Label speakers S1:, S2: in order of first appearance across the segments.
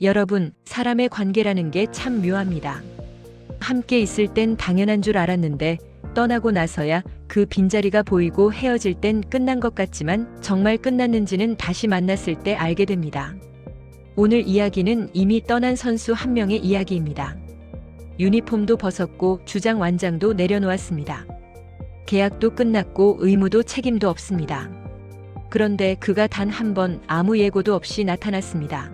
S1: 여러분, 사람의 관계라는 게 참 묘합니다. 함께 있을 땐 당연한 줄 알았는데 떠나고 나서야 그 빈자리가 보이고 헤어질 땐 끝난 것 같지만 정말 끝났는지는 다시 만났을 때 알게 됩니다. 오늘 이야기는 이미 떠난 선수 한 명의 이야기입니다. 유니폼도 벗었고 주장 완장도 내려놓았습니다. 계약도 끝났고 의무도 책임도 없습니다. 그런데 그가 단 한 번 아무 예고도 없이 나타났습니다.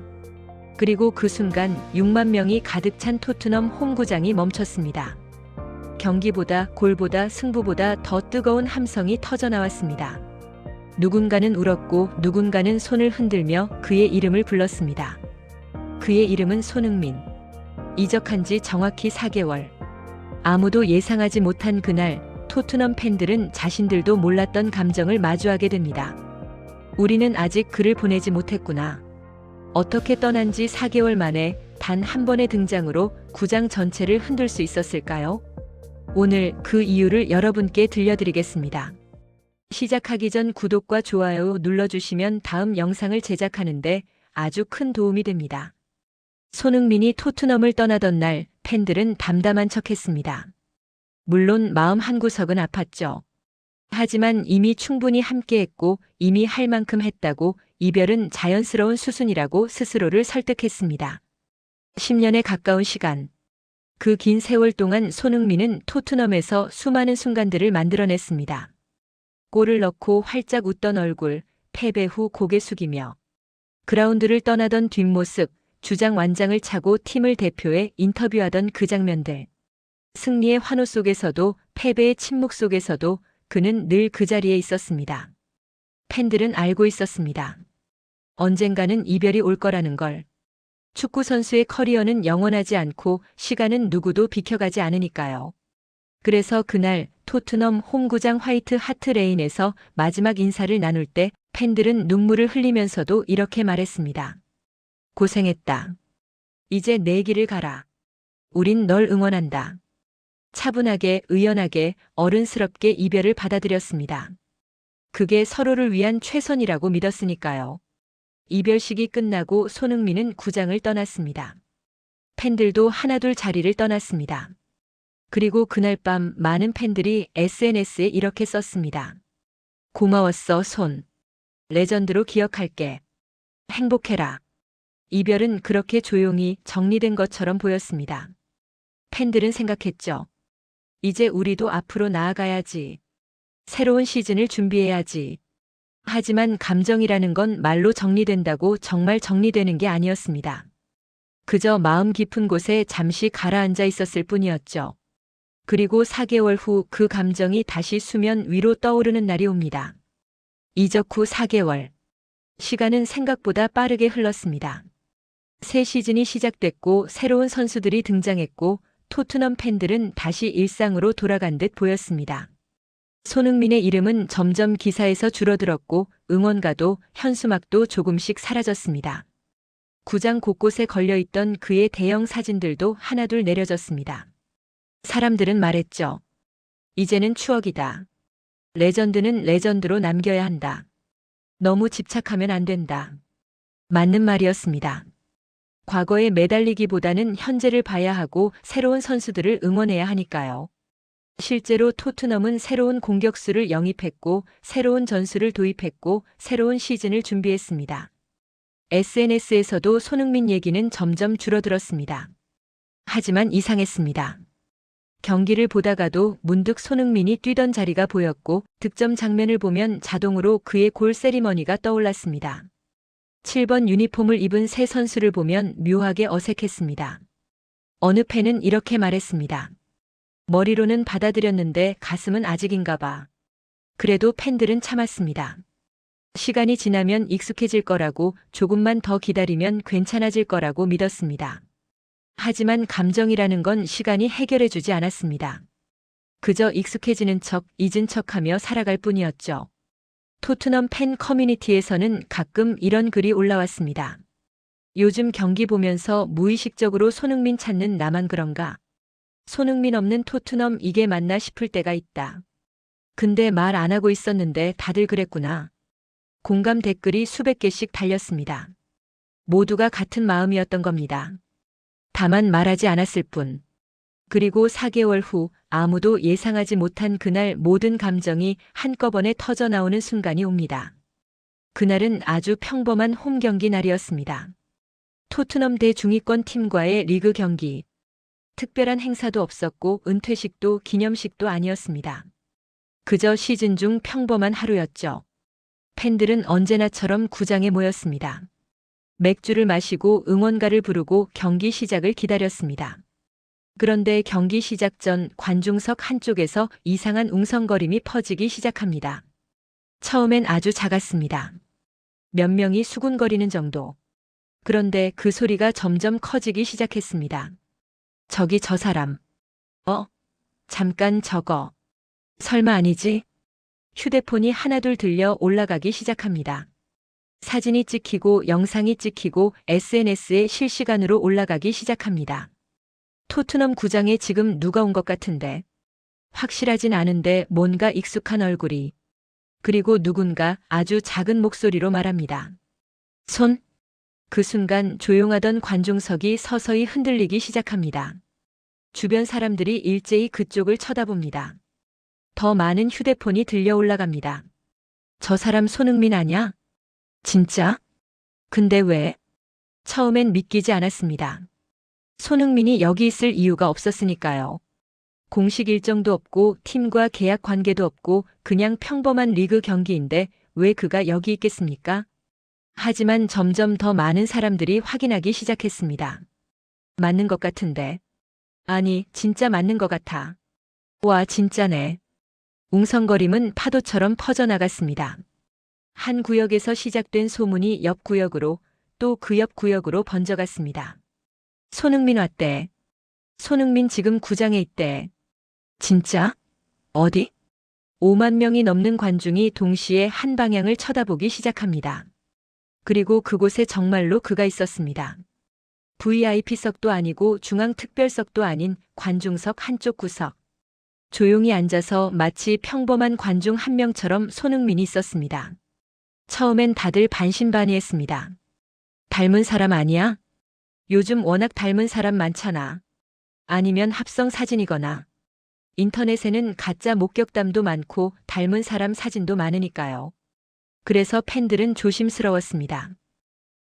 S1: 그리고 그 순간 6만 명이 가득 찬 토트넘 홈구장이 멈췄습니다. 경기보다 골보다 승부보다 더 뜨거운 함성이 터져나왔습니다. 누군가는 울었고 누군가는 손을 흔들며 그의 이름을 불렀습니다. 그의 이름은 손흥민. 이적한 지 정확히 4개월. 아무도 예상하지 못한 그날 토트넘 팬들은 자신들도 몰랐던 감정을 마주하게 됩니다. 우리는 아직 그를 보내지 못했구나. 어떻게 떠난 지 4개월 만에 단 한 번의 등장으로 구장 전체를 흔들 수 있었을까요? 오늘 그 이유를 여러분께 들려드리겠습니다. 시작하기 전 구독과 좋아요 눌러주시면 다음 영상을 제작하는데 아주 큰 도움이 됩니다. 손흥민이 토트넘을 떠나던 날 팬들은 담담한 척했습니다. 물론 마음 한구석은 아팠죠. 하지만 이미 충분히 함께했고 이미 할 만큼 했다고 이별은 자연스러운 수순이라고 스스로를 설득했습니다. 10년에 가까운 시간. 그 긴 세월 동안 손흥민은 토트넘에서 수많은 순간들을 만들어냈습니다. 골을 넣고 활짝 웃던 얼굴, 패배 후 고개 숙이며 그라운드를 떠나던 뒷모습, 주장 완장을 차고 팀을 대표해 인터뷰하던 그 장면들. 승리의 환호 속에서도 패배의 침묵 속에서도 그는 늘 그 자리에 있었습니다. 팬들은 알고 있었습니다. 언젠가는 이별이 올 거라는 걸. 축구 선수의 커리어는 영원하지 않고 시간은 누구도 비켜가지 않으니까요. 그래서 그날 토트넘 홈구장 화이트 하트 레인에서 마지막 인사를 나눌 때 팬들은 눈물을 흘리면서도 이렇게 말했습니다. 고생했다. 이제 내 길을 가라. 우린 널 응원한다. 차분하게, 의연하게, 어른스럽게 이별을 받아들였습니다. 그게 서로를 위한 최선이라고 믿었으니까요. 이별식이 끝나고 손흥민은 구장을 떠났습니다. 팬들도 하나둘 자리를 떠났습니다. 그리고 그날 밤 많은 팬들이 SNS에 이렇게 썼습니다. 고마웠어, 손. 레전드로 기억할게. 행복해라. 이별은 그렇게 조용히 정리된 것처럼 보였습니다. 팬들은 생각했죠. 이제 우리도 앞으로 나아가야지. 새로운 시즌을 준비해야지. 하지만 감정이라는 건 말로 정리된다고 정말 정리되는 게 아니었습니다. 그저 마음 깊은 곳에 잠시 가라앉아 있었을 뿐이었죠. 그리고 4개월 후 그 감정이 다시 수면 위로 떠오르는 날이 옵니다. 이적 후 4개월. 시간은 생각보다 빠르게 흘렀습니다. 새 시즌이 시작됐고 새로운 선수들이 등장했고 토트넘 팬들은 다시 일상으로 돌아간 듯 보였습니다. 손흥민의 이름은 점점 기사에서 줄어들었고 응원가도 현수막도 조금씩 사라졌습니다. 구장 곳곳에 걸려있던 그의 대형 사진들도 하나둘 내려졌습니다. 사람들은 말했죠. 이제는 추억이다. 레전드는 레전드로 남겨야 한다. 너무 집착하면 안 된다. 맞는 말이었습니다. 과거에 매달리기보다는 현재를 봐야 하고 새로운 선수들을 응원해야 하니까요. 실제로 토트넘은 새로운 공격수를 영입했고 새로운 전술을 도입했고 새로운 시즌을 준비했습니다. SNS에서도 손흥민 얘기는 점점 줄어들었습니다. 하지만 이상했습니다. 경기를 보다가도 문득 손흥민이 뛰던 자리가 보였고 득점 장면을 보면 자동으로 그의 골 세리머니가 떠올랐습니다. 7번 유니폼을 입은 새 선수를 보면 묘하게 어색했습니다. 어느 팬은 이렇게 말했습니다. 머리로는 받아들였는데 가슴은 아직인가 봐. 그래도 팬들은 참았습니다. 시간이 지나면 익숙해질 거라고 조금만 더 기다리면 괜찮아질 거라고 믿었습니다. 하지만 감정이라는 건 시간이 해결해주지 않았습니다. 그저 익숙해지는 척, 잊은 척하며 살아갈 뿐이었죠. 토트넘 팬 커뮤니티에서는 가끔 이런 글이 올라왔습니다. 요즘 경기 보면서 무의식적으로 손흥민 찾는 나만 그런가? 손흥민 없는 토트넘 이게 맞나 싶을 때가 있다. 근데 말 안 하고 있었는데 다들 그랬구나. 공감 댓글이 수백 개씩 달렸습니다. 모두가 같은 마음이었던 겁니다. 다만 말하지 않았을 뿐. 그리고 4개월 후 아무도 예상하지 못한 그날 모든 감정이 한꺼번에 터져 나오는 순간이 옵니다. 그날은 아주 평범한 홈 경기 날이었습니다. 토트넘 대 중위권 팀과의 리그 경기. 특별한 행사도 없었고 은퇴식도 기념식도 아니었습니다. 그저 시즌 중 평범한 하루였죠. 팬들은 언제나처럼 구장에 모였습니다. 맥주를 마시고 응원가를 부르고 경기 시작을 기다렸습니다. 그런데 경기 시작 전 관중석 한쪽에서 이상한 웅성거림이 퍼지기 시작합니다. 처음엔 아주 작았습니다. 몇 명이 수군거리는 정도. 그런데 그 소리가 점점 커지기 시작했습니다. 저기 저 사람. 잠깐 저거. 설마 아니지? 휴대폰이 하나둘 들려 올라가기 시작합니다. 사진이 찍히고 영상이 찍히고 SNS에 실시간으로 올라가기 시작합니다. 토트넘 구장에 지금 누가 온 것 같은데. 확실하진 않은데 뭔가 익숙한 얼굴이. 그리고 누군가 아주 작은 목소리로 말합니다. 손. 그 순간 조용하던 관중석이 서서히 흔들리기 시작합니다. 주변 사람들이 일제히 그쪽을 쳐다봅니다. 더 많은 휴대폰이 들려 올라갑니다. 저 사람 손흥민 아냐? 진짜? 근데 왜? 처음엔 믿기지 않았습니다. 손흥민이 여기 있을 이유가 없었으니까요. 공식 일정도 없고 팀과 계약 관계도 없고 그냥 평범한 리그 경기인데 왜 그가 여기 있겠습니까? 하지만 점점 더 많은 사람들이 확인하기 시작했습니다. 맞는 것 같은데. 아니, 진짜 맞는 것 같아. 와, 진짜네. 웅성거림은 파도처럼 퍼져나갔습니다. 한 구역에서 시작된 소문이 옆 구역으로 또 그 옆 구역으로 번져갔습니다. 손흥민 왔대. 손흥민 지금 구장에 있대. 진짜? 어디? 5만 명이 넘는 관중이 동시에 한 방향을 쳐다보기 시작합니다. 그리고 그곳에 정말로 그가 있었습니다. VIP석도 아니고 중앙특별석도 아닌 관중석 한쪽 구석. 조용히 앉아서 마치 평범한 관중 한 명처럼 손흥민이 있었습니다. 처음엔 다들 반신반의했습니다. 닮은 사람 아니야? 요즘 워낙 닮은 사람 많잖아. 아니면 합성 사진이거나. 인터넷에는 가짜 목격담도 많고 닮은 사람 사진도 많으니까요. 그래서 팬들은 조심스러웠습니다.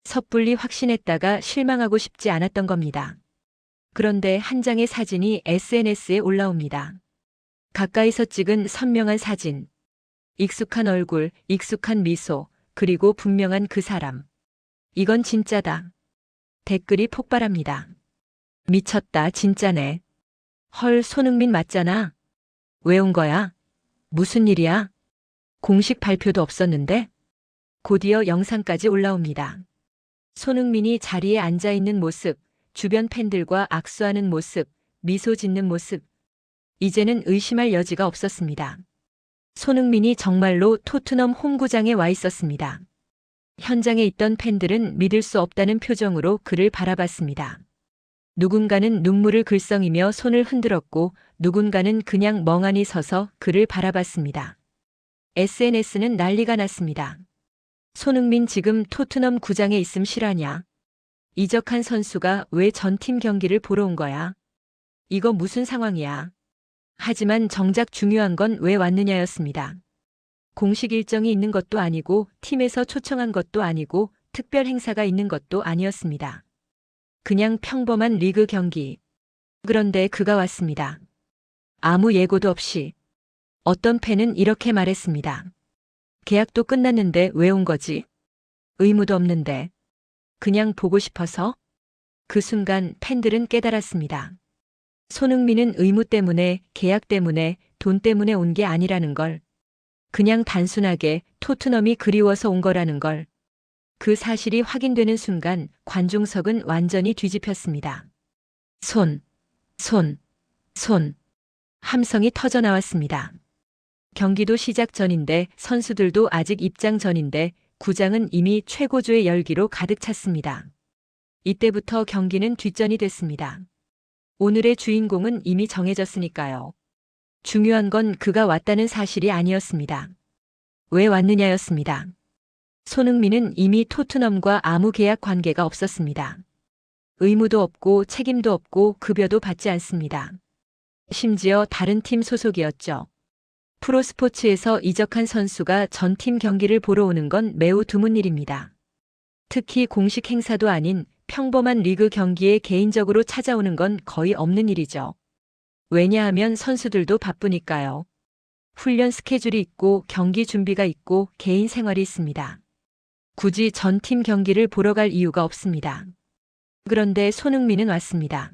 S1: 섣불리 확신했다가 실망하고 싶지 않았던 겁니다. 그런데 한 장의 사진이 SNS에 올라옵니다. 가까이서 찍은 선명한 사진. 익숙한 얼굴, 익숙한 미소, 그리고 분명한 그 사람. 이건 진짜다. 댓글이 폭발합니다. 미쳤다, 진짜네. 헐, 손흥민 맞잖아. 왜 온 거야? 무슨 일이야? 공식 발표도 없었는데? 곧이어 영상까지 올라옵니다. 손흥민이 자리에 앉아 있는 모습, 주변 팬들과 악수하는 모습, 미소 짓는 모습. 이제는 의심할 여지가 없었습니다. 손흥민이 정말로 토트넘 홈구장에 와 있었습니다. 현장에 있던 팬들은 믿을 수 없다는 표정으로 그를 바라봤습니다. 누군가는 눈물을 글썽이며 손을 흔들었고 누군가는 그냥 멍하니 서서 그를 바라봤습니다. SNS는 난리가 났습니다. 손흥민 지금 토트넘 구장에 있음 실화냐? 이적한 선수가 왜 전팀 경기를 보러 온 거야? 이거 무슨 상황이야? 하지만 정작 중요한 건 왜 왔느냐였습니다. 공식 일정이 있는 것도 아니고 팀에서 초청한 것도 아니고 특별 행사가 있는 것도 아니었습니다. 그냥 평범한 리그 경기. 그런데 그가 왔습니다. 아무 예고도 없이. 어떤 팬은 이렇게 말했습니다. 계약도 끝났는데 왜 온 거지? 의무도 없는데. 그냥 보고 싶어서? 그 순간 팬들은 깨달았습니다. 손흥민은 의무 때문에, 계약 때문에, 돈 때문에 온 게 아니라는 걸. 그냥 단순하게 토트넘이 그리워서 온 거라는 걸. 그 사실이 확인되는 순간 관중석은 완전히 뒤집혔습니다. 손. 함성이 터져 나왔습니다. 경기도 시작 전인데 선수들도 아직 입장 전인데 구장은 이미 최고조의 열기로 가득 찼습니다. 이때부터 경기는 뒷전이 됐습니다. 오늘의 주인공은 이미 정해졌으니까요. 중요한 건 그가 왔다는 사실이 아니었습니다. 왜 왔느냐였습니다. 손흥민은 이미 토트넘과 아무 계약 관계가 없었습니다. 의무도 없고 책임도 없고 급여도 받지 않습니다. 심지어 다른 팀 소속이었죠. 프로스포츠에서 이적한 선수가 전 팀 경기를 보러 오는 건 매우 드문 일입니다. 특히 공식 행사도 아닌 평범한 리그 경기에 개인적으로 찾아오는 건 거의 없는 일이죠. 왜냐하면 선수들도 바쁘니까요. 훈련 스케줄이 있고 경기 준비가 있고 개인 생활이 있습니다. 굳이 전 팀 경기를 보러 갈 이유가 없습니다. 그런데 손흥민은 왔습니다.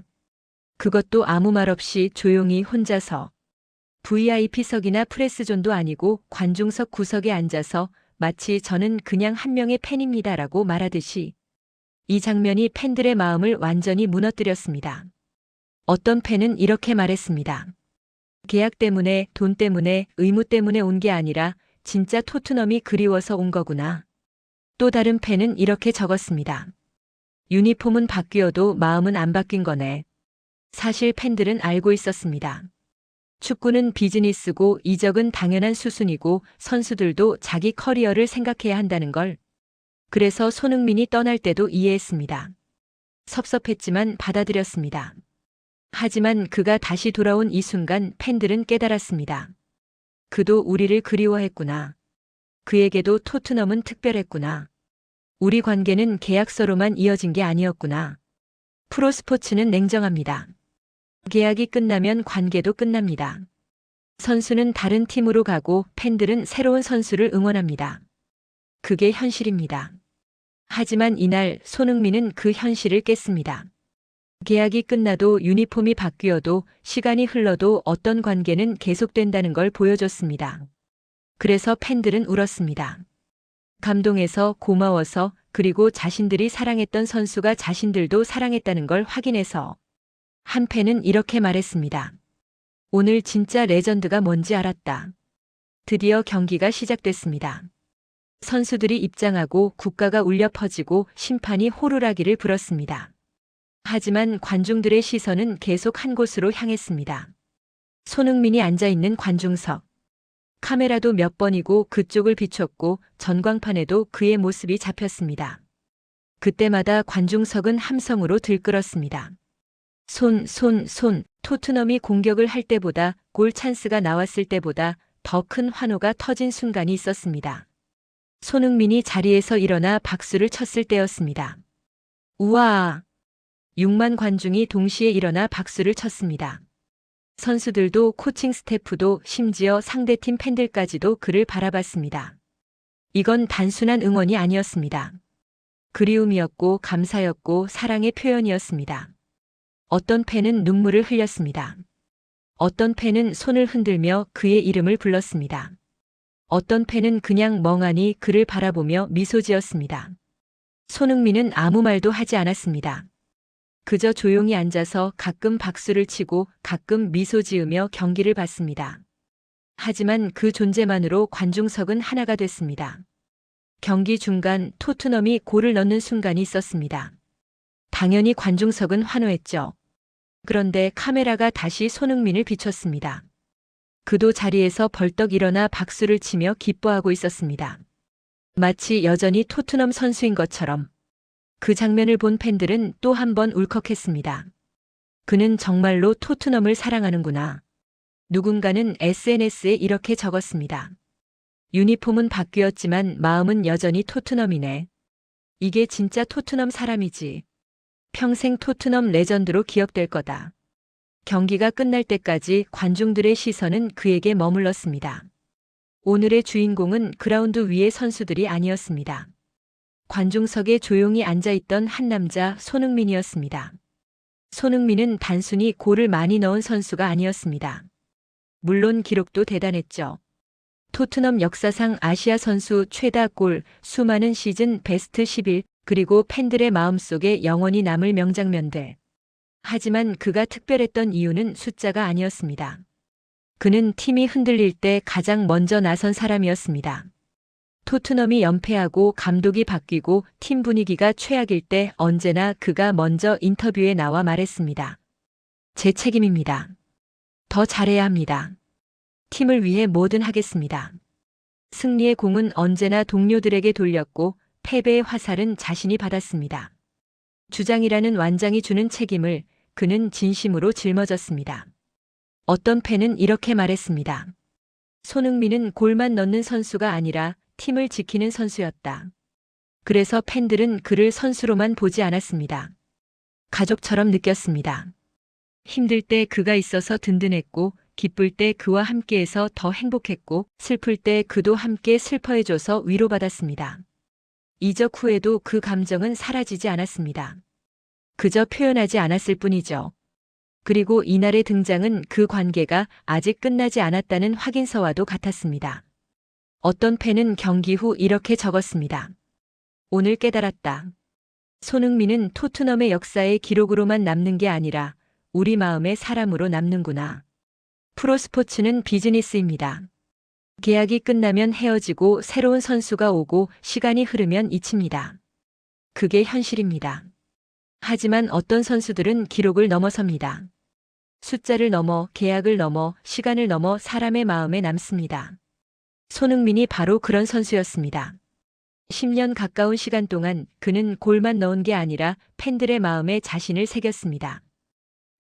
S1: 그것도 아무 말 없이 조용히 혼자서. VIP석이나 프레스존도 아니고 관중석 구석에 앉아서 마치 저는 그냥 한 명의 팬입니다라고 말하듯이. 이 장면이 팬들의 마음을 완전히 무너뜨렸습니다. 어떤 팬은 이렇게 말했습니다. 계약 때문에, 돈 때문에, 의무 때문에 온 게 아니라 진짜 토트넘이 그리워서 온 거구나. 또 다른 팬은 이렇게 적었습니다. 유니폼은 바뀌어도 마음은 안 바뀐 거네. 사실 팬들은 알고 있었습니다. 축구는 비즈니스고 이적은 당연한 수순이고 선수들도 자기 커리어를 생각해야 한다는 걸. 그래서 손흥민이 떠날 때도 이해했습니다. 섭섭했지만 받아들였습니다. 하지만 그가 다시 돌아온 이 순간 팬들은 깨달았습니다. 그도 우리를 그리워했구나. 그에게도 토트넘은 특별했구나. 우리 관계는 계약서로만 이어진 게 아니었구나. 프로스포츠는 냉정합니다. 계약이 끝나면 관계도 끝납니다. 선수는 다른 팀으로 가고 팬들은 새로운 선수를 응원합니다. 그게 현실입니다. 하지만 이날 손흥민은 그 현실을 깼습니다. 계약이 끝나도 유니폼이 바뀌어도 시간이 흘러도 어떤 관계는 계속된다는 걸 보여줬습니다. 그래서 팬들은 울었습니다. 감동해서, 고마워서, 그리고 자신들이 사랑했던 선수가 자신들도 사랑했다는 걸 확인해서. 한 팬은 이렇게 말했습니다. 오늘 진짜 레전드가 뭔지 알았다. 드디어 경기가 시작됐습니다. 선수들이 입장하고 국가가 울려 퍼지고 심판이 호루라기를 불었습니다. 하지만 관중들의 시선은 계속 한 곳으로 향했습니다. 손흥민이 앉아있는 관중석. 카메라도 몇 번이고 그쪽을 비췄고 전광판에도 그의 모습이 잡혔습니다. 그때마다 관중석은 함성으로 들끓었습니다. 손, 토트넘이 공격을 할 때보다 골 찬스가 나왔을 때보다 더 큰 환호가 터진 순간이 있었습니다. 손흥민이 자리에서 일어나 박수를 쳤을 때였습니다. 우와! 6만 관중이 동시에 일어나 박수를 쳤습니다. 선수들도 코칭 스태프도 심지어 상대팀 팬들까지도 그를 바라봤습니다. 이건 단순한 응원이 아니었습니다. 그리움이었고 감사였고 사랑의 표현이었습니다. 어떤 팬은 눈물을 흘렸습니다. 어떤 팬은 손을 흔들며 그의 이름을 불렀습니다. 어떤 팬은 그냥 멍하니 그를 바라보며 미소 지었습니다. 손흥민은 아무 말도 하지 않았습니다. 그저 조용히 앉아서 가끔 박수를 치고 가끔 미소 지으며 경기를 봤습니다. 하지만 그 존재만으로 관중석은 하나가 됐습니다. 경기 중간 토트넘이 골을 넣는 순간이 있었습니다. 당연히 관중석은 환호했죠. 그런데 카메라가 다시 손흥민을 비췄습니다. 그도 자리에서 벌떡 일어나 박수를 치며 기뻐하고 있었습니다. 마치 여전히 토트넘 선수인 것처럼. 그 장면을 본 팬들은 또 한 번 울컥했습니다. 그는 정말로 토트넘을 사랑하는구나. 누군가는 SNS에 이렇게 적었습니다. 유니폼은 바뀌었지만 마음은 여전히 토트넘이네. 이게 진짜 토트넘 사람이지. 평생 토트넘 레전드로 기억될 거다. 경기가 끝날 때까지 관중들의 시선은 그에게 머물렀습니다. 오늘의 주인공은 그라운드 위의 선수들이 아니었습니다. 관중석에 조용히 앉아있던 한 남자 손흥민이었습니다. 손흥민은 단순히 골을 많이 넣은 선수가 아니었습니다. 물론 기록도 대단했죠. 토트넘 역사상 아시아 선수 최다 골, 수많은 시즌 베스트 11, 그리고 팬들의 마음속에 영원히 남을 명장면들. 하지만 그가 특별했던 이유는 숫자가 아니었습니다. 그는 팀이 흔들릴 때 가장 먼저 나선 사람이었습니다. 토트넘이 연패하고 감독이 바뀌고 팀 분위기가 최악일 때 언제나 그가 먼저 인터뷰에 나와 말했습니다. 제 책임입니다. 더 잘해야 합니다. 팀을 위해 뭐든 하겠습니다. 승리의 공은 언제나 동료들에게 돌렸고 패배의 화살은 자신이 받았습니다. 주장이라는 완장이 주는 책임을 그는 진심으로 짊어졌습니다. 어떤 팬은 이렇게 말했습니다. 손흥민은 골만 넣는 선수가 아니라 팀을 지키는 선수였다. 그래서 팬들은 그를 선수로만 보지 않았습니다. 가족처럼 느꼈습니다. 힘들 때 그가 있어서 든든했고, 기쁠 때 그와 함께해서 더 행복했고, 슬플 때 그도 함께 슬퍼해줘서 위로받았습니다. 이적 후에도 그 감정은 사라지지 않았습니다. 그저 표현하지 않았을 뿐이죠. 그리고 이날의 등장은 그 관계가 아직 끝나지 않았다는 확인서와도 같았습니다. 어떤 팬은 경기 후 이렇게 적었습니다. 오늘 깨달았다. 손흥민은 토트넘의 역사의 기록으로만 남는 게 아니라 우리 마음의 사람으로 남는구나. 프로스포츠는 비즈니스입니다. 계약이 끝나면 헤어지고 새로운 선수가 오고 시간이 흐르면 잊힙니다. 그게 현실입니다. 하지만 어떤 선수들은 기록을 넘어섭니다. 숫자를 넘어, 계약을 넘어, 시간을 넘어 사람의 마음에 남습니다. 손흥민이 바로 그런 선수였습니다. 10년 가까운 시간 동안 그는 골만 넣은 게 아니라 팬들의 마음에 자신을 새겼습니다.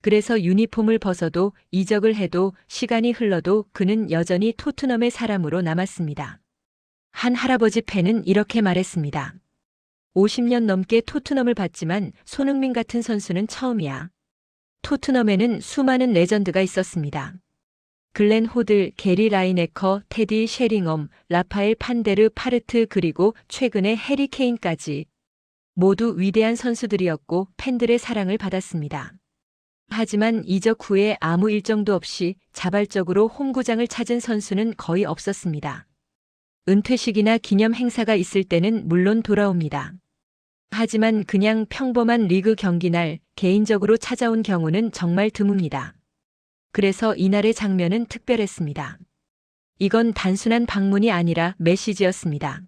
S1: 그래서 유니폼을 벗어도 이적을 해도 시간이 흘러도 그는 여전히 토트넘의 사람으로 남았습니다. 한 할아버지 팬은 이렇게 말했습니다. 50년 넘게 토트넘을 봤지만 손흥민 같은 선수는 처음이야. 토트넘에는 수많은 레전드가 있었습니다. 글렌 호들, 게리 라이네커, 테디 셰링엄, 라파엘 판데르 파르트 그리고 최근의 해리 케인까지 모두 위대한 선수들이었고 팬들의 사랑을 받았습니다. 하지만 이적 후에 아무 일정도 없이 자발적으로 홈구장을 찾은 선수는 거의 없었습니다. 은퇴식이나 기념 행사가 있을 때는 물론 돌아옵니다. 하지만 그냥 평범한 리그 경기날 개인적으로 찾아온 경우는 정말 드뭅니다. 그래서 이날의 장면은 특별했습니다. 이건 단순한 방문이 아니라 메시지였습니다.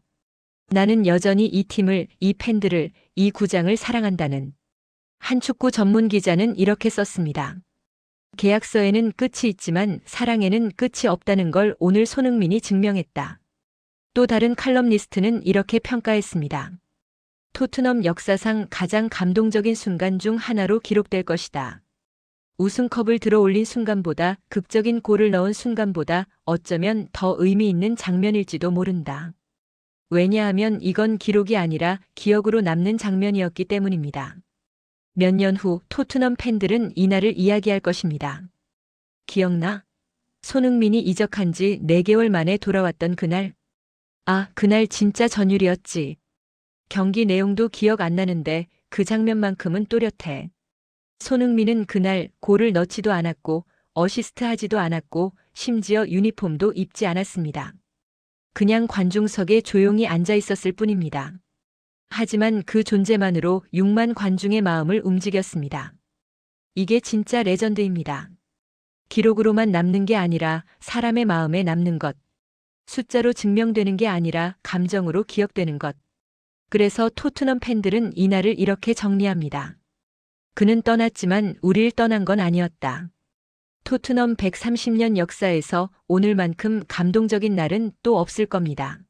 S1: 나는 여전히 이 팀을, 이 팬들을, 이 구장을 사랑한다는. 한 축구 전문 기자는 이렇게 썼습니다. 계약서에는 끝이 있지만 사랑에는 끝이 없다는 걸 오늘 손흥민이 증명했다. 또 다른 칼럼니스트는 이렇게 평가했습니다. 토트넘 역사상 가장 감동적인 순간 중 하나로 기록될 것이다. 우승컵을 들어 올린 순간보다 극적인 골을 넣은 순간보다 어쩌면 더 의미 있는 장면일지도 모른다. 왜냐하면 이건 기록이 아니라 기억으로 남는 장면이었기 때문입니다. 몇 년 후 토트넘 팬들은 이날을 이야기할 것입니다. 기억나? 손흥민이 이적한 지 4개월 만에 돌아왔던 그날. 아, 그날 진짜 전율이었지. 경기 내용도 기억 안 나는데 그 장면만큼은 또렷해. 손흥민은 그날 골을 넣지도 않았고 어시스트 하지도 않았고 심지어 유니폼도 입지 않았습니다. 그냥 관중석에 조용히 앉아 있었을 뿐입니다. 하지만 그 존재만으로 6만 관중의 마음을 움직였습니다. 이게 진짜 레전드입니다. 기록으로만 남는 게 아니라 사람의 마음에 남는 것. 숫자로 증명되는 게 아니라 감정으로 기억되는 것. 그래서 토트넘 팬들은 이날을 이렇게 정리합니다. 그는 떠났지만 우릴 떠난 건 아니었다. 토트넘 130년 역사에서 오늘만큼 감동적인 날은 또 없을 겁니다.